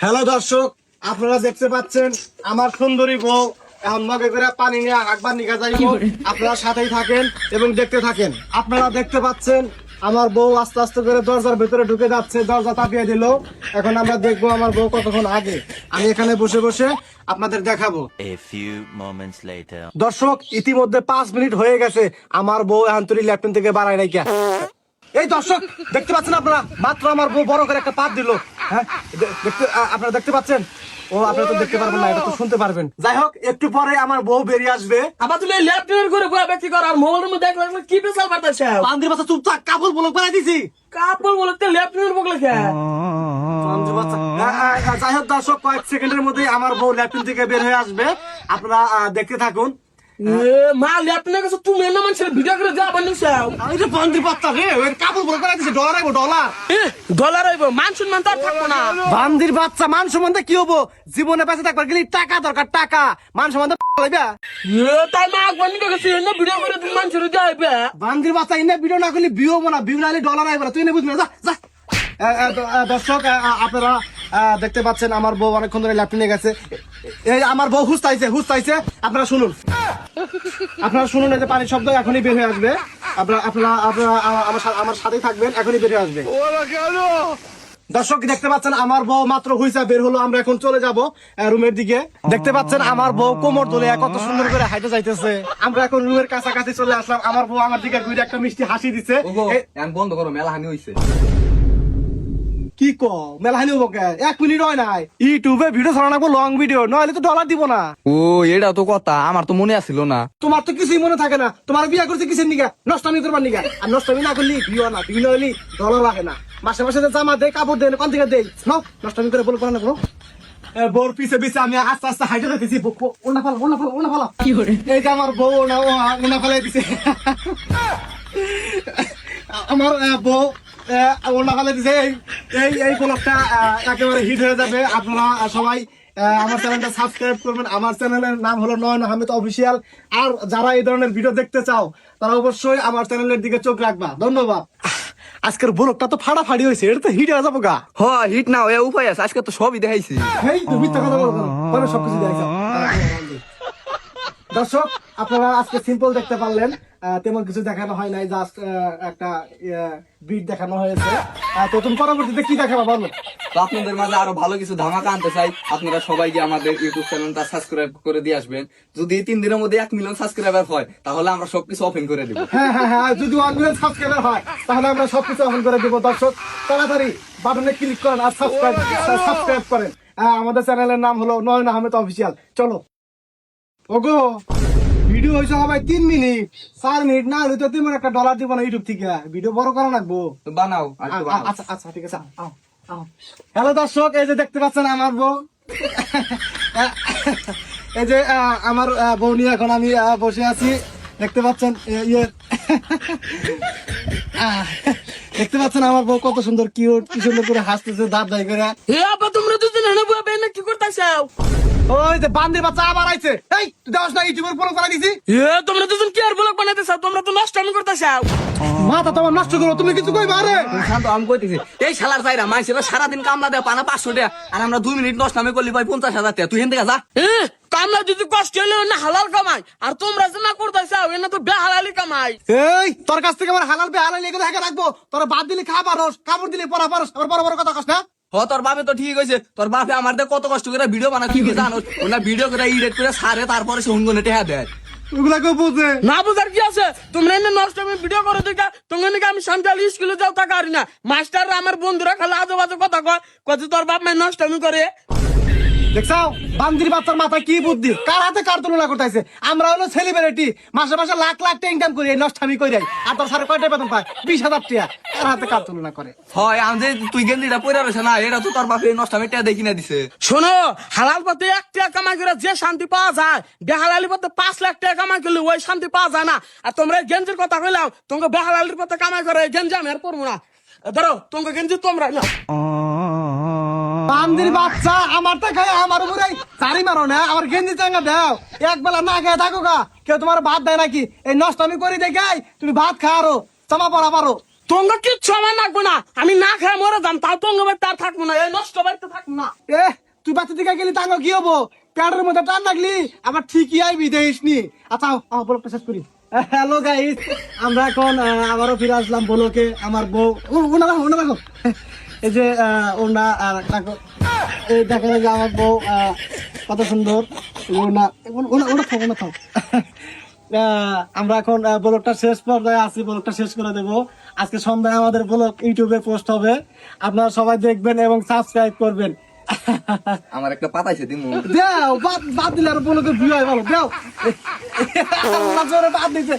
Hello দর্শক, আপনারা দেখতে পাচ্ছেন আমার সুন্দরী বউ এখন মগে করে পানি নিয়ে একবার নিকা যাইব। আপনারা সাথেই থাকেন এবং দেখতে থাকেন। আপনারা দেখতে পাচ্ছেন আমার বউ আস্তে আস্তে করে দরজার ভেতরে ঢুকে যাচ্ছে, দরজা চাপিয়ে দিল। এখন আমরা দেখবো আমার বউ কতক্ষণ আগে। আমি এখানে বসে বসে আপনাদের দেখাবো। A few moments later. দর্শক, ইতিমধ্যে 5 মিনিট হয়ে গেছে, আমার বউ এখন তুই ল্যাপটপ থেকে বাড়ায় নাই কে। এই দর্শক দেখতে পাচ্ছেন আপনারা, মাত্র আমার বউ বড় করে একটা পাত দিল। হ্যাঁ, আপনারা দেখতে পাচ্ছেন। ও আপনারা তো দেখতে পারবেন না, এটা তো শুনতে পারবেন। যাই হোক, একটু পরে আমার বউ বেরিয়ে আসবে। আবার তুমি ল্যাপটপের করে বয়া ব্যক্তি কর আর মোবাইলের মধ্যে দেখলে কি পেছাল পারতেছ বান্দির বাচ্চা চুপ থাক, কাপড় ব্লক বানাই দিছি। কাপড় বলতে ল্যাপটপের বগলে খা বান্দির বাচ্চা। যাই হোক দর্শক, কয়েক সেকেন্ডের মধ্যেই আমার বউ ল্যাপটপ থেকে বের হয়ে আসবে। আপনারা দেখতে থাকুন। মা ল্যাপটপের কাছে তুমি এনে মানুষের ভিডিও করে যা বানিয়েছাও এই যে বান্দির বাচ্চা রে, ওই কাপড় ব্লক বানাই দিছে। ডলার আইবো, ডলার। ডলার হইব মান সম্মান তো আর থাকবো না। বান্দির বাচ্চা, মান সম্বন্ধে কি হবো? জীবনে বেঁচে থাকবার গেলে টাকা দরকার, টাকা। মান সম্বন্ধে লাইবা। তাই মা একবার নিয়ে গেছে এনে ভিডিও করে তুমি মানুষের যাইবে বান্দির বাচ্চা, ইনে ভিডিও না করলে বিও মনা, বিও নাইলে ডলার আইবা না। তুই না বুঝবি না, যা যা। দর্শক, আপনারা দেখতে পাচ্ছেন আমার বউ অনেকক্ষণ ধরে ল্যাপটপ নিয়ে গেছে। এই আমার বউ হুস্তাইছে। আপনারা শুনুন, এই যে পানির শব্দ এখনই বের হয়ে আসবে। আপনারা আমার সাথেই থাকবেন, এখনই বের হয়ে আসবে। দর্শক দেখতে পাচ্ছেন আমার বউ মাত্র হুইসা বের হলো। আমরা এখন চলে যাব রুমের দিকে। দেখতে পাচ্ছেন আমার বউ কোমর দোলে কত সুন্দর করে হাইটে যাইতেছে। আমরা এখন রুমের কাছাকাছি চলে আসলাম। আমার বউ আমার দিকে ঘুরে একটা মিষ্টি হাসি দিছে। বন্ধ করো, মেলা হানি হইছে। কি ক মেলাহানি হবো কে? 1 মিনিট হয় নাই। ইউটিউবে ভিডিও ছাড়া লাগবো, লং ভিডিও, নইলে তো ডলার দিব না। ও, এটা তো কথা, আমার তো মনে আসিল না। তোমার তো কিছুই মনে থাকে না। তোমার বিয়া করছে কিসের নিগা? নষ্টামি করবার নিগা। আর নষ্টামি না করলি ভিও না, ভিউ না হইলি ডলার রাখে না। মাসে মাসে যে জামা দেয়, কাপড় দেয়, কোন থেকে দেয়? নাও, নষ্টামি করে বলবো না। বউর পিছে পিছে আমি আস্তে আস্তে হাইটে যাইতেছি। ওনা ফালা কি করে? এই যে আমার বউ ওনা ফালাই দিছে। আমার বউ ওনা ফালাই দিছে। এই ব্লগটা একেবারে হিট হয়ে যাবে। আপনারা সবাই আমার চ্যানেলটা সাবস্ক্রাইব করবেন। আমার চ্যানেলের নাম হলো নয়ন আহমেদ অফিসিয়াল। আর যারা এই ধরনের ভিডিও দেখতে চাও তারা অবশ্যই আমার চ্যানেলের দিকে চোখ রাখবা। ধন্যবাদ। আজকের ব্লগটা তো ফাটাফাটি হয়েছে, এটা তো হিট হয়ে যাবো গা। হ, হিট না হয়ে উপায় আছে, আজকে তো সবই দেখাইছি। এই তো মিথ্যা কথা বলবো না, পরে সবকিছু দেখাইছো। দর্শক, আপনারা আজকে সিম্পল দেখতে পারলেন, তেমন কিছু দেখানো হয় নাই, জাস্ট একটা বিট দেখানো হয়েছে। তো তুমি পরবর্তীতে কি দেখাবা বলো? তো আপনাদের মাঝে আরো ভালো কিছু ধামাকা আনতে চাই। আপনারা সবাই গিয়ে আমাদের ইউটিউব চ্যানেলটা সাবস্ক্রাইব করে দিয়ে আসবেন। যদি 3 দিনের মধ্যে 1 মিলিয়ন সাবস্ক্রাইবার হয় তাহলে আমরা সবকিছু ওপেন করে দিব। হ্যাঁ, যদি 1 মিলিয়ন সাবস্ক্রাইবার হয় তাহলে আমরা সবকিছু অন করে দেবো। দর্শক, তাড়াতাড়ি বাটনে ক্লিক করেন আর সাবস্ক্রাইব করেন। আমাদের চ্যানেলের নাম হলো নয়ন আহমেদ অফিসিয়াল। চলো। ওগো, ভিডিও হয়েছে সবাই 3 মিনিট 4 মিনিট না হলে তো তেমন একটা ডলার দিব না ইউটিউব থেকে। ভিডিও বড় করা লাগবো। তো বানাও, আচ্ছা ঠিক আছে। হ্যালো দর্শক, এই যে দেখতে পাচ্ছেন আমার বউ। এই যে আমার বউ নিয়ে এখন আমি বসে আছি। দেখতে পাচ্ছেন দেখতে পাচ্ছেন আমার বউ কত সুন্দর কিউট, কি সুন্দর করে হাসতেছে দাঁত দাই করে। আবার তোমরা দুজন এনে বয়া বেনে কি করতেছাও? ওই যে বান্দির বাচ্চা আবার আইছে। এই তুই দেওয়াস না, ইউটিউবের ফলো করা দিছি। তোমরা দুজন কি আর ব্লগ বানাইতেছাও? তোমরা তো নষ্টামি করতেছাও। মাথা তোমার নষ্ট করো, তুমি কিছু কইবা? আরে শান্ত, আমি কইতেছি, এই শালার চাইরা মাইছেরা সারাদিন কামলা দেয় পানা 500 টাকা, আর আমরা 2 মিনিট নষ্ট নামে করলি ভাই 50,000 টাকা। তুই হেন থেকে যা। কামলা যদি কষ্ট হইলে না হালাল কামাই, আর তোমরা যে না করতেছাও এনে তো বেহালালি কামাই। এই তোর কাছ থেকে আমার হালাল বে হালাল লেগে দেখা রাখবো। তোর বাদ দিলে খা পারস, কাপড় দিলে পরা পারস, আবার বড় বড় কথা কস না। হ, তোর বাপে তো ঠিক হয়েছে। তোর বাপে আমার কত কষ্ট করে ভিডিও বানা, তুই কি জানোস? ওনা ভিডিও করে এডিট করে সারে, তারপরে সে হুঙ্গনে টেহা দেয়। ওগুলা কেউ বুঝে না বুঝার কি আছে? তোমরা এনে নষ্টামি ভিডিও করে দেখা তোমার নাকি আমি সন্ধ্যালে স্কুলে যাও তা পারি না। মাস্টাররা আমার বন্ধুরা খালি আজে বাজে কথা কয় যে তোর বাপ মায়ের নষ্টামি করে। দেখছাও বান্দির বাচ্চার মাথায় কি বুদ্ধি, কার হাতে কার তুলনা করতেছে। আমরা হলো সেলিব্রিটি, মাসে মাসে লাখ লাখ টাকা ইনকাম করি এই নষ্টামি করি। আর তোর সাড়ে কয়টা বেতন পায়? 20,000 টাকা। কার হাতে কার তুলনা করে? হয়, আমি যে তুই গেঞ্জিটা পরে রয়েছে না, এটা তো তোর বাপে নষ্ট আমি টেহা দেখি না দিছে। শোনো, হালাল পথে 1 টাকা কামাই করে যে শান্তি পাওয়া যায়, বেহালালি পথে 5 লাখ টাকা কামাই করলে ওই শান্তি পাওয়া যায় না। আর তোমরা গেঞ্জির কথা কইলাম, তোমাকে বেহালালির পথে কামাই করে গেঞ্জি আমি আর পরবো না। ধরো তোমাকে গেঞ্জি তোমরা না। বান্দির বাচ্চা, আমার তো খাই আমার উপরে চারি মারো না, আমার গেঞ্জি চাঙ্গা দাও। এক বেলা না খেয়ে থাকো গা, কেউ তোমার ভাত দেয় নাকি? এই নষ্ট আমি করি দেখাই তুমি ভাত খাওয়ারো, জামা পরা পারো। তোমরা কিচ্ছু আমার লাগবে না, আমি না খাই মরে যাম, তাও তোমরা বাড়িতে আর থাকবো না, এই নষ্ট বাড়িতে থাকবো না। এ তুই বাচ্চা দিকে গেলি তাঙ্গ কি হবো, প্যাডের মধ্যে টান লাগলি আবার ঠিকই আইবি দেখিস নি। আচ্ছা আমার ব্লগটা শেষ করি। হ্যালো গাইস, আমরা এখন আবারও ফিরে আসলাম ব্লকে। আমার বউ ওনা রাখো এই যে ওনা রাখো, এই দেখেন যে আমার বউ কত সুন্দর। ওনা থাও। আমরা এখন ব্লগটা শেষ পর্যায়ে আছি, ব্লগটা শেষ করে দেবো। আজকে সন্ধ্যায় আমাদের ব্লগ ইউটিউবে পোস্ট হবে, আপনারা সবাই দেখবেন এবং সাবস্ক্রাইব করবেন। আমার একটা পাতাইছে দিমু। দেও বাদ দিলে আর ব্লগে ভিউ হয় ভালো দেও। বাদ দিতে